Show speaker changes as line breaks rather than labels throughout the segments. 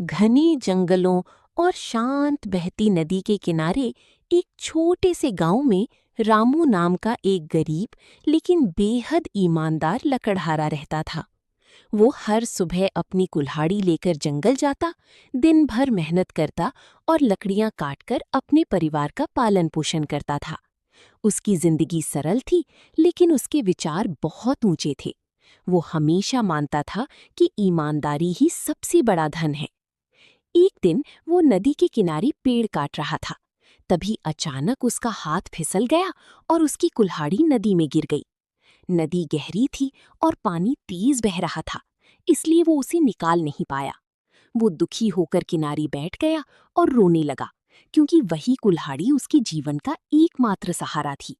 घने जंगलों और शांत बहती नदी के किनारे एक छोटे से गांव में रामू नाम का एक गरीब लेकिन बेहद ईमानदार लकड़हारा रहता था। वो हर सुबह अपनी कुल्हाड़ी लेकर जंगल जाता, दिन भर मेहनत करता और लकड़ियां काटकर अपने परिवार का पालन पोषण करता था। उसकी जिंदगी सरल थी, लेकिन उसके विचार बहुत ऊंचे थे। वो हमेशा मानता था कि ईमानदारी ही सबसे बड़ा धन है। एक दिन वो नदी के किनारे पेड़ काट रहा था। तभी अचानक उसका हाथ फिसल गया और उसकी कुल्हाड़ी नदी में गिर गई। नदी गहरी थी और पानी तेज बह रहा था, इसलिए वो उसे निकाल नहीं पाया। वो दुखी होकर किनारे बैठ गया और रोने लगा, क्योंकि वही कुल्हाड़ी उसके जीवन का एकमात्र सहारा थी।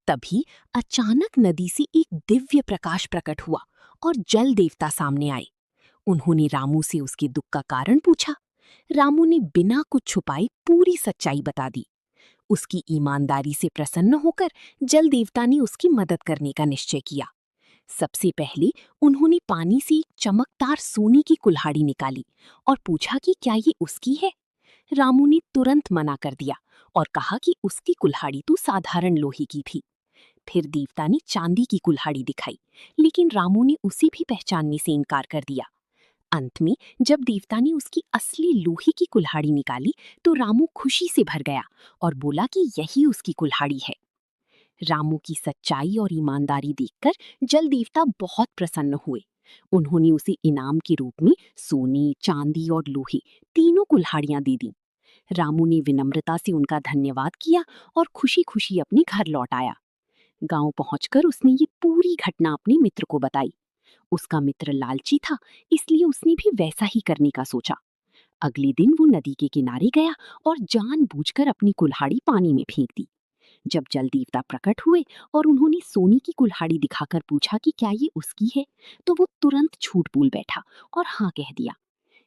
तभी अचानक नदी से एक दिव्य प्रकाश प्रकट हुआ और जल देवता सामने आए। उन्होंने रामू से उसके दुख का कारण पूछा। रामू ने बिना कुछ छुपाए पूरी सच्चाई बता दी। उसकी ईमानदारी से प्रसन्न होकर जल देवता ने उसकी मदद करने का निश्चय किया। सबसे पहले उन्होंने पानी से एक चमकदार सोने की कुल्हाड़ी निकाली और पूछा कि क्या ये उसकी है। रामू ने तुरंत मना कर दिया और कहा कि उसकी कुल्हाड़ी तो साधारण लोहे की थी। फिर देवता ने चांदी की कुल्हाड़ी दिखाई, लेकिन रामू ने उसे भी पहचानने से इनकार कर दिया। अंत में जब देवता ने उसकी असली लोहे की कुल्हाड़ी निकाली, तो रामू खुशी से भर गया और बोला कि यही उसकी कुल्हाड़ी है। रामू की सच्चाई और ईमानदारी देखकर जल देवता बहुत प्रसन्न हुए। उन्होंने उसे इनाम के रूप में सोने, चांदी और लोहे तीनों कुल्हाड़ियां दे दी। रामू ने विनम्रता से उनका धन्यवाद किया और खुशी-खुशी अपने घर लौट आया। गांव पहुंचकर उसने ये पूरी घटना अपने मित्र को बताई। उसका मित्र लालची था, इसलिए उसने भी वैसा ही करने का सोचा। अगले दिन वो नदी के किनारे गया और जानबूझकर अपनी कुल्हाड़ी पानी में फेंक दी। जब जल देवता प्रकट हुए और उन्होंने सोने की कुल्हाड़ी दिखाकर पूछा कि क्या ये उसकी है, तो वो तुरंत झूठ बोल बैठा और हाँ कह दिया।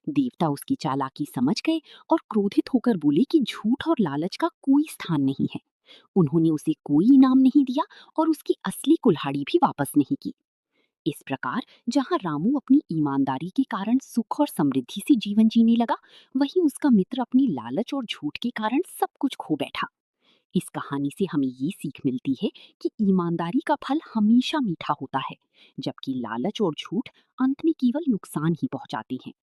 देवता उसकी चालाकी समझ गए और क्रोधित होकर बोले कि झूठ और लालच का कोई स्थान नहीं है। उन्होंने उसे कोई इनाम नहीं दिया और उसकी असली कुल्हाड़ी भी वापस नहीं की। इस प्रकार जहां रामू अपनी ईमानदारी के कारण सुख और समृद्धि से जीवन जीने लगा, वहीं उसका मित्र अपनी लालच और झूठ के कारण सब कुछ खो बैठा। इस कहानी से हमें ये सीख मिलती है कि ईमानदारी का फल हमेशा मीठा होता है, जबकि लालच और झूठ अंत में केवल नुकसान ही पहुंचाते हैं।